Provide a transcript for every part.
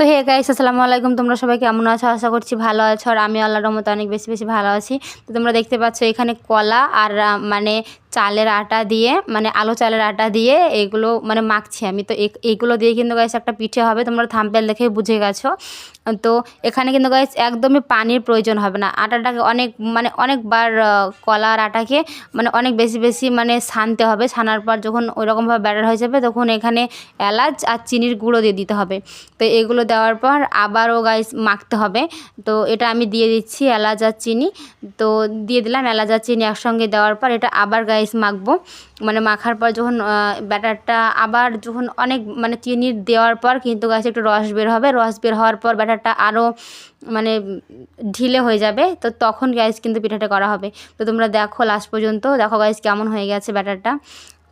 তো hey guys, আসসালামু আলাইকুম। তোমরা সবাই কেমন আছো? আশা করছি ভালো আছো, আর আমি আল্লাহর রহমতে অনেক বেশি বেশি ভালো আছি। তো তোমরা দেখতে পাচ্ছ এখানে কলা আর মানে চালের আটা দিয়ে, মানে আলো চালের আটা দিয়ে এগুলো মানে মাখছি আমি। তো এইগুলো দিয়ে কিন্তু গাইস একটা পিঠে হবে, তোমরা থাম্বনেল দেখেই বুঝে গেছো। তো এখানে কিন্তু গাইস একদমই পানির প্রয়োজন হবে না। আটাটাকে অনেকবার কলা আর আটাকে অনেক বেশি বেশি ছানতে হবে। ছানার পর যখন ওইরকমভাবে ব্যাটার হয়ে যাবে, তখন এখানে এলাচ আর চিনির গুঁড়ো দিয়ে দিতে হবে। তো এগুলো দেওয়ার পর আবারও গাইস মাখতে হবে। তো এটা আমি দিয়ে দিচ্ছি এলাচ আর চিনি। তো দিয়ে দিলাম এলাচ আর চিনি একসঙ্গে দেওয়ার পর এটা আবার গাইস মাখবো। মাখার পর যখন ব্যাটারটা আবার যখন অনেক চিনি দেওয়ার পর কিন্তু গাইস একটু রস বের হবে। রস বের হওয়ার পর ব্যাটারটা আরও ঢিলে হয়ে যাবে। তো তখন গাইস কিন্তু পিঠাটা করা হবে। তো তোমরা দেখো লাস্ট পর্যন্ত, দেখো গাইস কেমন হয়ে গেছে ব্যাটারটা।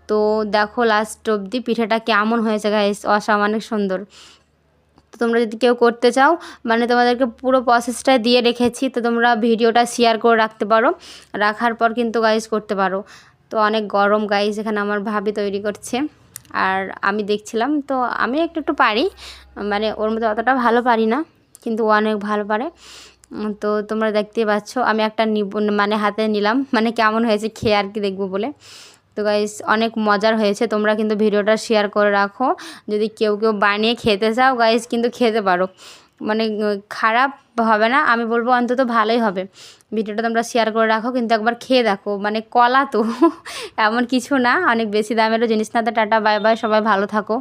তো দেখো লাস্ট অবধি পিঠাটা কেমন হয়েছে গাইস, অসামান্য সুন্দর। তো তোমরা যদি কেউ করতে চাও, তোমাদেরকে পুরো প্রসেসটা দিয়ে রেখেছি। তো তোমরা ভিডিওটা শেয়ার করে রাখতে পারো, রাখার পর কিন্তু গাইস করতে পারো। তো অনেক গরম গাইস, এখানে আমার ভাবি তৈরি করছে আর আমি দেখছিলাম। তো আমি একটু একটু পারি, ওর মধ্যে অতটা ভালো পারি না, কিন্তু ও অনেক ভালো পারে। তো তোমরা দেখতেই পাচ্ছ আমি একটা হাতে নিলাম, কেমন হয়েছে খেয়ে আর কি দেখবো বলে। তো গাইস অনেক মজার হয়েছে। তোমরা কিন্তু ভিডিওটা শেয়ার করে রাখো, যদি কেউ বানিয়ে খেতে চাও গাইস কিন্তু খেতে পারো, খারাপ হবে না, আমি বলবো অন্তত ভালোই হবে। ভিডিওটা তোমরা শেয়ার করে রাখো, কিন্তু একবার খেয়ে দেখো। কলা তো এমন কিছু না, অনেক বেশি দামেরও জিনিস না। তো টাটা, বাই বাই, সবাই ভালো থাকো।